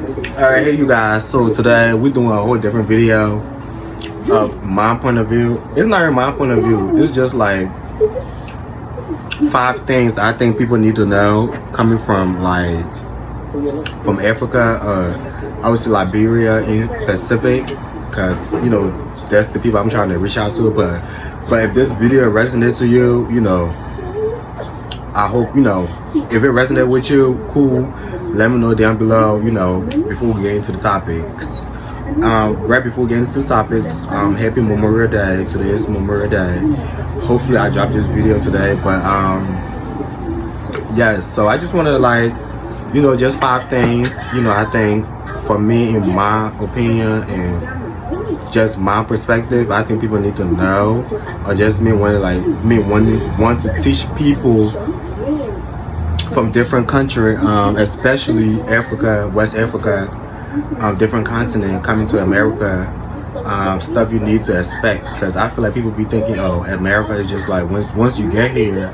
Alright, hey you guys, so today we're doing a whole different video of my point of view. It's not even my point of view, it's just like 5 things I think people need to know coming from from Africa, obviously Liberia in Pacific, because you know that's the people I'm trying to reach out to. But if this video resonates to you, you know, I hope, you know, if it resonates with you, cool, let me know down below, you know, before we get into the topics. Right before we get into the topics, happy Memorial Day. Today is Memorial Day. Hopefully I drop this video today, but yes, so I just want to, like, you know, just 5 things, you know, I think for me, in my opinion and just my perspective, I think people need to know, or just me want to teach people from different countries, especially Africa, West Africa, different continent, coming to America, stuff you need to expect. Because I feel like people be thinking, oh, America is just like, once you get here,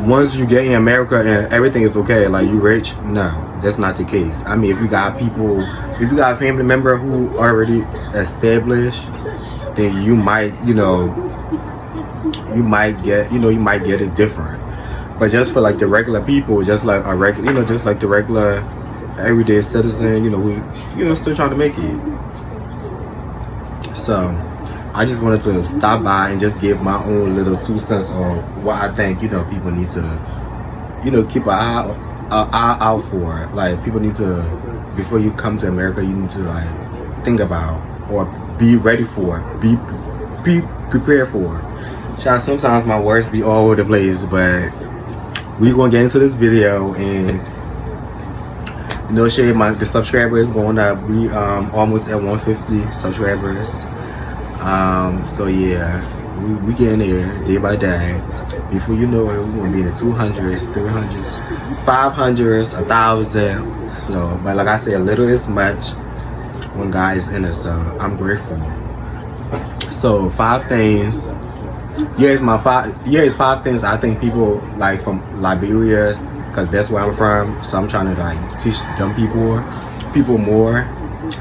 once you get in America and everything is okay, like you rich. No, that's not the case. I mean, if you got people, if you got a family member who already established, then you might, you know, you might get it different. But just for like the regular people, just like a regular, you know, just like the regular everyday citizen, you know, who, you know, still trying to make it. So I just wanted to stop by and just give my own little 2 cents on what I think, you know, people need to, you know, keep an eye out for. Like, people need to, before you come to America, you need to like think about or be ready for, be prepared for. Child, sometimes my words be all over the place, but we gonna get into this video. And you know, shade, the subscriber is going up. We almost at 150 subscribers. So yeah, we getting there day by day. Before you know it, we're gonna be in the 200s, 300s, 500s, 1,000. So, but like I said, little is much when God is in it. So I'm grateful. So 5 things. Here's 5 things I think people like from Liberia, because that's where I'm from. So I'm trying to like teach them people more.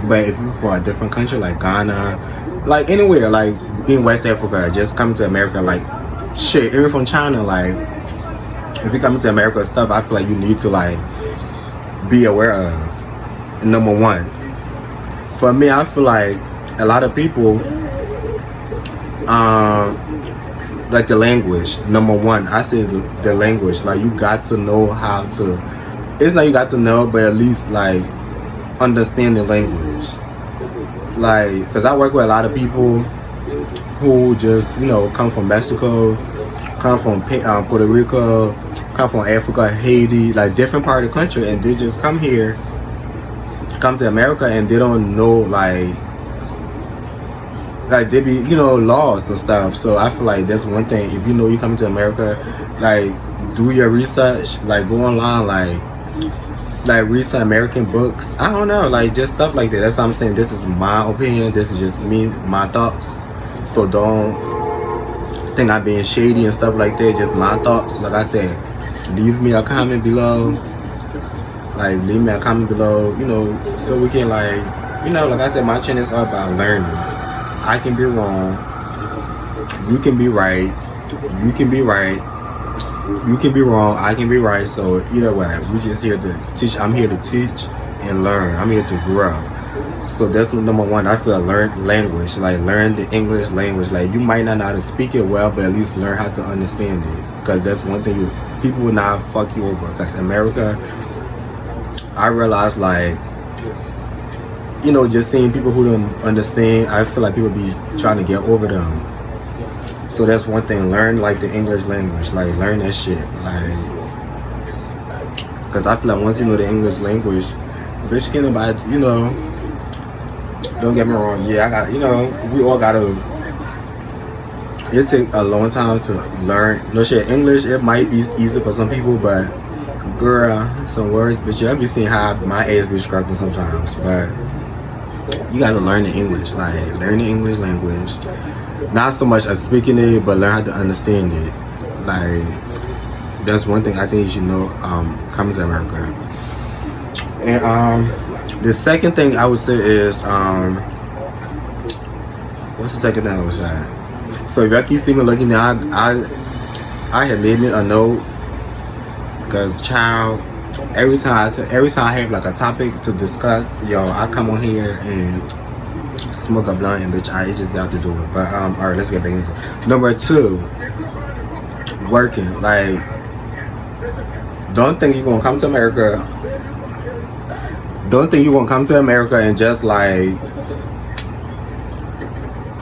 But if you're from a different country like Ghana, like anywhere, like in West Africa, just come to America, like shit, even from China, like if you come to America stuff, I feel like you need to like be aware of. Number 1, for me, I feel like a lot of people, like the language. Number 1, I say the language. Like, you got to know how to, it's not you got to know, but at least like understand the language. Like, because I work with a lot of people who just, you know, come from Mexico, come from Puerto Rico, come from Africa, Haiti, like different part of the country, and they just come here, come to America, and they don't know like they be, you know, lost and stuff. So I feel like that's one thing. If you know you coming to America, like do your research, like go online, like read some American books. I don't know, like just stuff like that. That's what I'm saying. This is my opinion. This is just me, my thoughts. So don't think I'm being shady and stuff like that. Just my thoughts. Like I said, leave me a comment below. Like leave me a comment below, you know, so we can, like, you know, like I said, my channel is all about learning. I can be wrong. You can be right. You can be right. You can be wrong. I can be right. So either way, we just here to teach. I'm here to teach and learn. I'm here to grow. So that's number 1. I feel learn language. Like learn the English language. Like you might not know how to speak it well, but at least learn how to understand it. Because that's one thing people will not fuck you over. Because America, I realized, like, you know, just seeing people who don't understand, I feel like people be trying to get over them. So that's one thing. Learn like the English language. Like learn that shit. Like, because I feel like once you know the English language, bitch, can't nobody, you know, don't get me wrong. Yeah, I got, you know, we all gotta. It take a long time to learn. No shit, English. It might be easy for some people, but girl, some words, but you be seeing how my ass be struggling sometimes. But you gotta learn the English, like learn the English language. Not so much as speaking it, but learn how to understand it. Like, That's one thing I think you should know coming to America. And the second thing I would say is what's the second thing I was saying? So if y'all keep seeing me looking down, I had made me a note, because child, every time I have like a topic to discuss, yo, I come on here and smoke a blunt and bitch, I just got to do it. But all right, let's get back into it. Number 2, working. Like, don't think you're gonna come to America. Don't think you're gonna come to America and just like.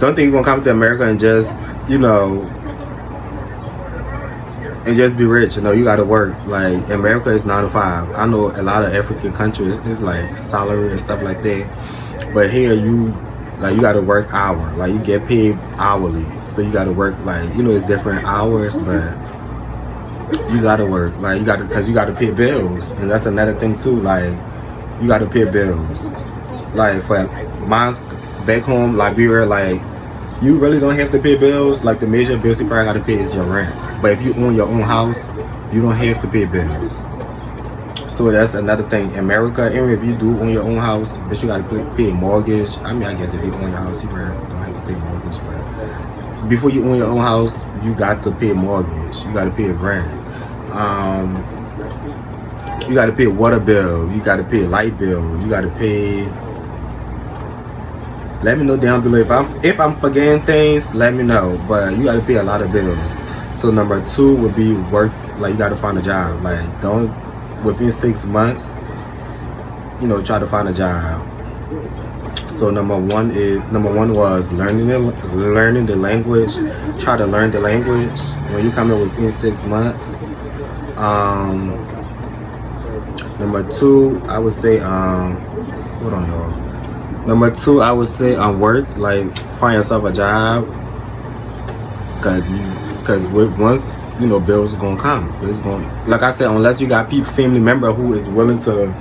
Don't think you're gonna come to America and just, you know, and just be rich. You know, you gotta work. Like, America is 9 to 5. I know a lot of African countries is like salary and stuff like that, but here you gotta work hour. Like, you get paid hourly, so you gotta work. Like, you know, it's different hours, but you gotta work. Like, you gotta, cause you gotta pay bills, and that's another thing too. Like, you gotta pay bills. Like, for my back home, Liberia, like, you really don't have to pay bills. Like, the major bills you probably gotta pay is your rent. But if you own your own house, you don't have to pay bills. So that's another thing. In America, even if you do own your own house, but you gotta pay mortgage. I mean, I guess if you own your house, you really don't have to pay mortgage. But before you own your own house, you got to pay mortgage. You gotta pay rent. You gotta pay water bill. You gotta pay light bill. You gotta pay. Let me know down below if I'm forgetting things. Let me know. But you gotta pay a lot of bills. So number 2 would be work. Like, you gotta find a job. Like, don't within 6 months, you know, try to find a job. So number one was learning the language. Try to learn the language when you come in within 6 months. Number 2, I would say hold on, y'all. Number 2, I would say work. Like, find yourself a job, cause once, you know, bills are gonna come. It's going, like I said, unless you got family member who is willing to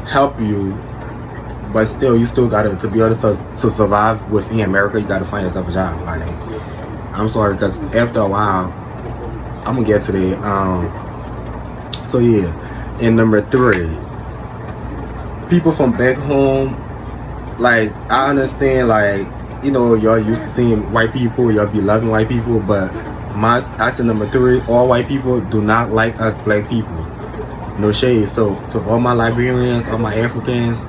help you, but still, you still gotta, to be able to survive within America, you gotta find yourself a job. Like, I'm sorry, because after a while, I'm gonna get to that. So yeah, and number 3, people from back home. Like, I understand, like, you know, y'all used to seeing white people, y'all be loving white people, but I said number 3, all white people do not like us black people. No shade. So to all my Liberians, all my Africans,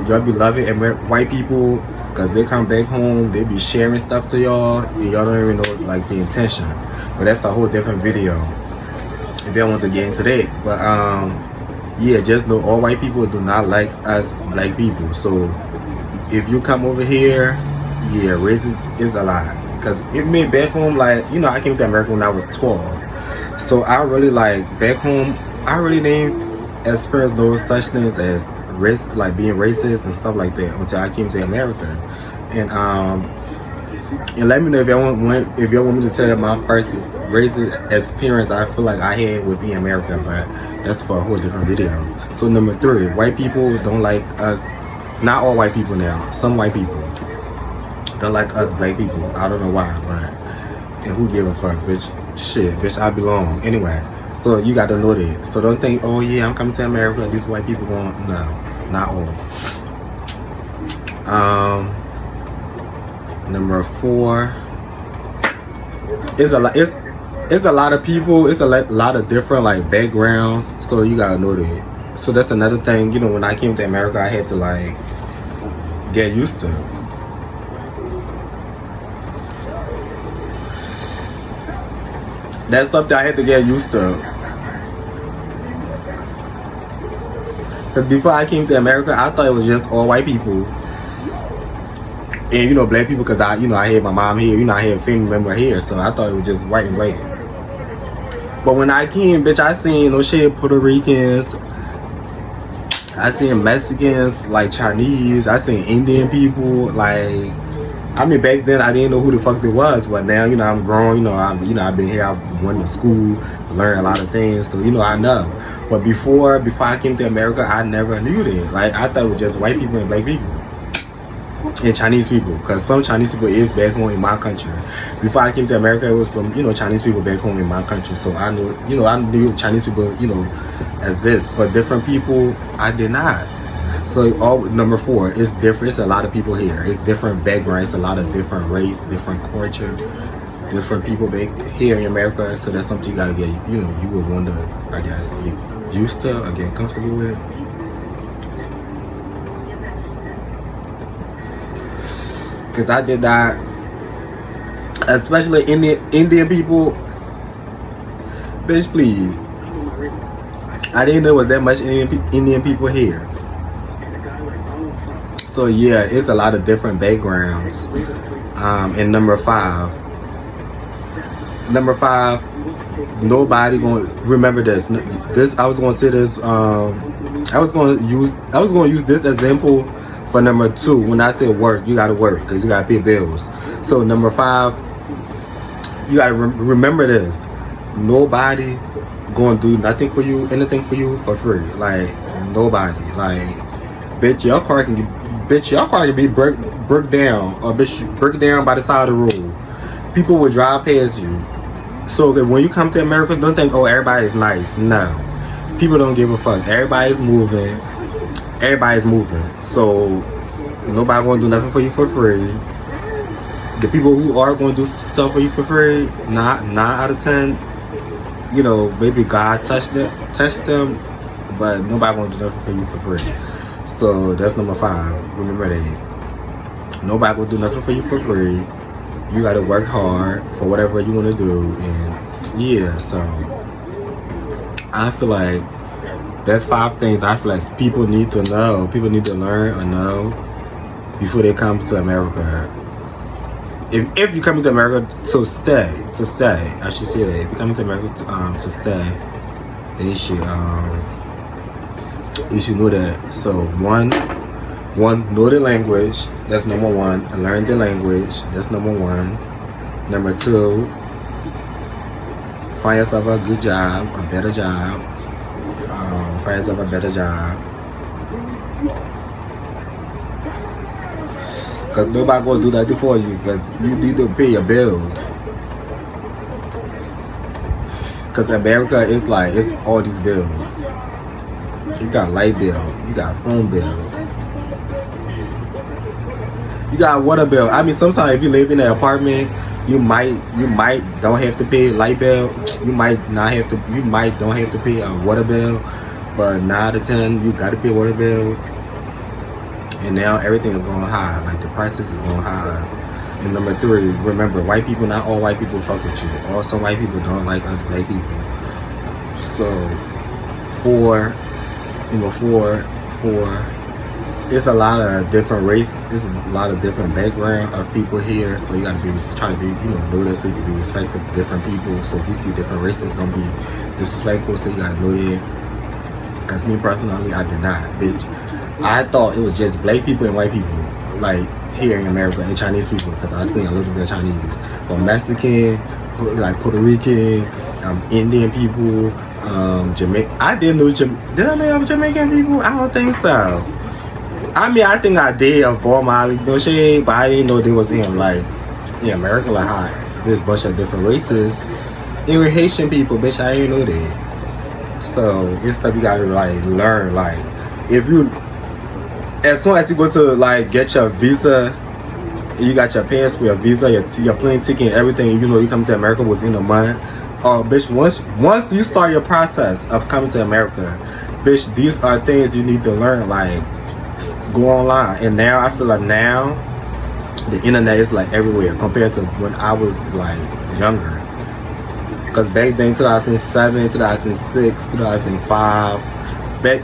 y'all be loving white people, because they come back home, they be sharing stuff to y'all, and y'all don't even know, like, the intention. But that's a whole different video if y'all want to get into that. But yeah, just know all white people do not like us black people. So if you come over here, yeah, racist is a lot. Because it made back home, like, you know, I came to America when I was 12. So I really, like, back home, I really didn't experience those such things as like being racist and stuff like that until I came to America. And let me know if y'all want me to tell you my first racist experience I feel like I had within America, but that's for a whole different video. So number 3, white people don't like us. Not all white people now. Some white people don't like us black people. I don't know why, but, and who give a fuck, bitch? Shit, bitch, I belong. Anyway, so you got to know that. So don't think, oh yeah, I'm coming to America, these white people going, no, not all. Number 4, it's a lot of people, it's a lot of different, like, backgrounds, so you gotta know that. So that's another thing, you know, when I came to America, I had to, like, get used to. That's something I had to get used to. Because before I came to America, I thought it was just all white people. And, you know, black people, because I had my mom here, you know, I had a family member here, so I thought it was just white and black. But when I came, bitch, I seen no shit, Puerto Ricans, I seen Mexicans, like Chinese, I seen Indian people, like, I mean, back then I didn't know who the fuck they was, but now, you know, I'm grown, you know, I've been here, I went to school, learned a lot of things, so, you know, I know. But before I came to America, I never knew that. Like, I thought it was just white people and black people. and Chinese people, because some Chinese people is back home in my country. Before I came to America, it was some, Chinese people back home in my country. So I knew, I knew Chinese people, exist, but different people, I did not. So number 4, it's different. It's a lot of people here. It's different backgrounds. It's a lot of different race, different culture, different people back here in America. So that's something you gotta get, you would want to, I guess, get used to or get comfortable with. Because I did not, especially Indian people, bitch, please. I didn't know there was that much Indian people here. So yeah, it's a lot of different backgrounds. And number 5, nobody gonna remember this. I was gonna say this. I was gonna use this example for number 2. When I say work, you gotta work because you gotta pay bills. So number 5, you gotta remember this. Nobody gonna do anything for you for free. Like nobody. Like bitch, your car can be broke down, or bitch break down by the side of the road. People will drive past you. So that when you come to America, don't think, oh, everybody's nice. No, people don't give a fuck. Everybody's moving. So nobody gonna do nothing for you for free. The people who are gonna do stuff for you for free, 9 out of 10, maybe God touched them, but nobody gonna do nothing for you for free. So that's number 5. Remember that. Nobody gonna do nothing for you for free. You gotta work hard for whatever you wanna do, and yeah. So I feel like that's 5 things I feel like people need to know. People need to learn or know before they come to America. If you come to America to stay, I should say that. If you come to America to stay, then you should know that. So one, know the language. That's number 1. Learn the language. That's number 1. Number 2, find yourself a good job, a better job. Find yourself a better job. Because nobody gonna do that for you, because you need to pay your bills. Because America is like, it's all these bills. You got light bill, you got phone bill, you got water bill. I mean, sometimes if you live in an apartment, you might don't have to pay light bill. You might don't have to pay a water bill. But 9 out of 10, you gotta pay water bill. And now everything is going high. Like the prices is going high. And number 3, remember, white people, not all white people fuck with you. Also, white people don't like us black people. So, number 4, it's a lot of different race. There's a lot of different background of people here. So you gotta try to be, know that, so you can be respectful to different people. So if you see different races, don't be disrespectful. So you gotta know that. Because me personally, I did not, bitch. I thought it was just black people and white people, like here in America, and Chinese people, because I seen a little bit of Chinese. But Mexican, like Puerto Rican, Indian people, Jamaican. I didn't know did I know Jamaican people? I don't think so. I mean, I think I did, Boy Molly, no shade, but I didn't know they was in like, yeah, America, like how there's a bunch of different races. Even Haitian people, bitch, I didn't know that. So it's stuff you gotta like learn. Like if you, as soon as you go to like get your visa, you got your passport, your visa, your plane ticket, and everything. You come to America within a month. Bitch, once you start your process of coming to America, bitch, these are things you need to learn. Like go online, and now I feel like now the internet is like everywhere compared to when I was like younger. Because back then, 2007, 2006, 2005, back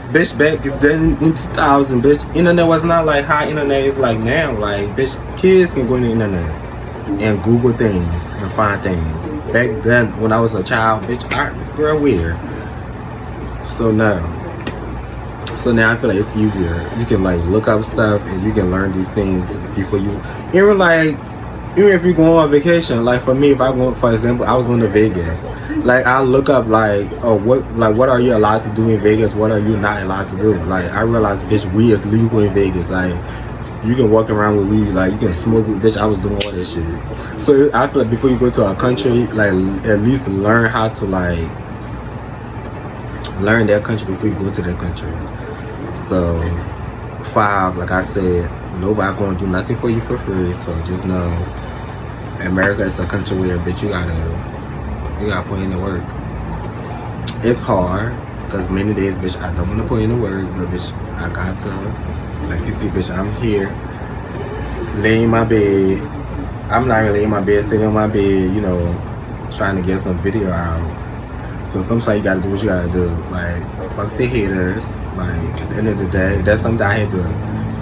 then in 2000, bitch, internet was not like how internet is like now. Like, bitch, kids can go on the internet and Google things and find things. Back then, when I was a child, bitch, girl, weird. So now I feel like it's easier. You can like look up stuff and you can learn these things before you, even if you go on vacation. Like for me, if I go, for example, I was going to Vegas. Like I look up like, oh, what are you allowed to do in Vegas? What are you not allowed to do? Like I realized, bitch, weed is legal in Vegas. Like You can walk around with weed, like you can smoke with, bitch. I was doing all that shit. So I feel like before you go to a country, like at least learn how to like learn their country before you go to their country. So 5, like I said, nobody gonna do nothing for you for free. So just know, America is a country where, bitch, you gotta put in the work. It's hard, cause many days, bitch, I don't wanna put in the work, but bitch, I got to. Like you see, bitch, I'm here, laying in my bed. I'm not really in my bed, sitting on my bed, you know, trying to get some video out. So sometimes you gotta do what you gotta do. Like, fuck the haters. Like, at the end of the day, that's something I had to.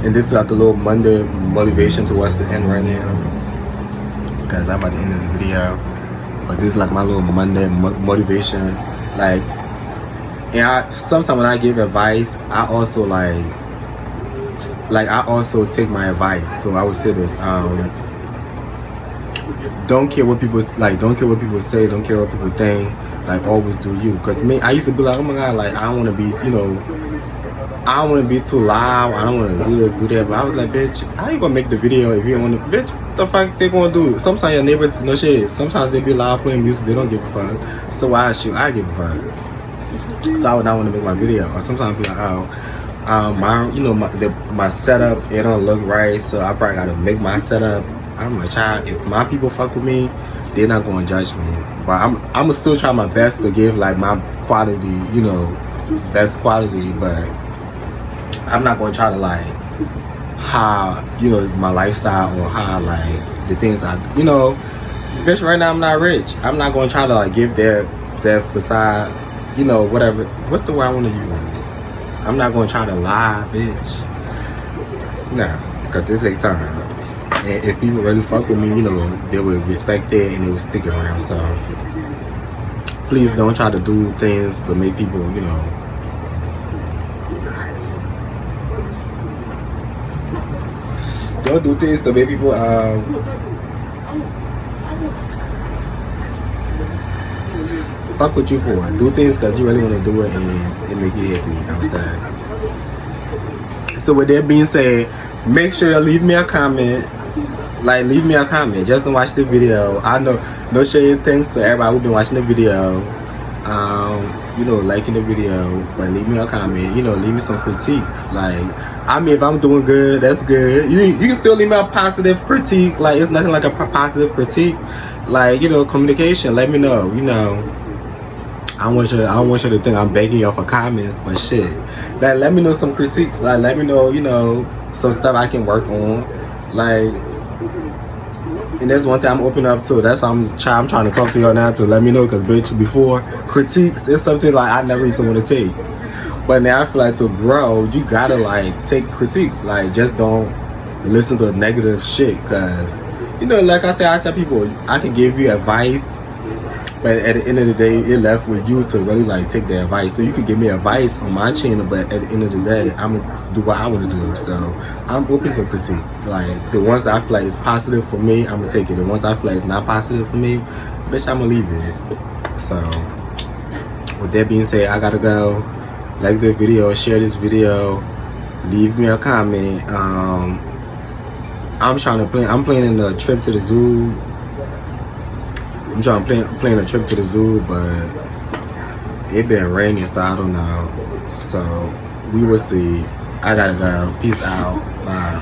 And this is like the little Monday motivation towards the end right now. Because I'm about to end this video. But this is like my little Monday motivation. Like, and sometimes when I give advice, I also I also take my advice. So I would say this, don't care what people like, don't care what people say, don't care what people think, like always do you. Cause me, I used to be like, oh my god, like I don't wanna be, you know, I don't wanna be too loud, I don't wanna do this, do that. But I was like, bitch, I ain't gonna make the video if you don't wanna, bitch, what the fuck they gonna do? Sometimes your neighbors, no shit, sometimes they be loud playing music, they don't give a fuck. So why should I give a fuck? So I would not wanna make my video. Or sometimes be like, oh, my, you know, my setup, it don't look right, so I probably gotta make my setup. I'm like, child, if my people fuck with me, they're not gonna judge me. But I'm gonna still try my best to give like my quality, you know, best quality. But I'm not gonna try to like how, you know, my lifestyle or how like the things I, you know, bitch. Right now I'm not rich. I'm not gonna try to like give their facade, you know, whatever. What's the word I want to use? I'm not gonna try to lie, bitch. Nah, cause this takes time. And if people really fuck with me, you know, they would respect it and they would stick around. So please don't try to do things to make people, you know. Don't do things to make people fuck with you for. Do things because you really want to do it and it make you happy. I'm sorry. So with that being said, make sure you leave me a comment. Like, leave me a comment. Just don't watch the video. I know, no shade, thanks to everybody who's been watching the video. You know, liking the video, but leave me a comment. You know, leave me some critiques. Like, I mean, if I'm doing good, that's good. You can still leave me a positive critique. Like, it's nothing like a positive critique. Like, you know, communication. Let me know. You know, I don't want you to think I'm begging y'all for comments, but shit. Like, let me know some critiques. Like, let me know, you know, some stuff I can work on. Like, and that's one thing I'm open up to. That's why I'm trying to talk to y'all now to let me know. Because bitch, before, critiques is something like I never used to want to take. But now I feel like to grow, you gotta like take critiques. Like, just don't listen to negative shit. Because, you know, like I tell people, I can give you advice, but at the end of the day, it left with you to really like take the advice. So you can give me advice on my channel, but at the end of the day, I'm gonna do what I want to do. So I'm open to critique. Like, the ones that I feel like is positive for me, I'm gonna take it. The ones I feel like is not positive for me, bitch, I'm gonna leave it. So with that being said, I gotta go. Like the video, share this video, leave me a comment. I'm planning a trip to the zoo. I'm trying to plan a trip to the zoo, but it been raining, so I don't know. So we will see. I gotta go. Peace out. Bye.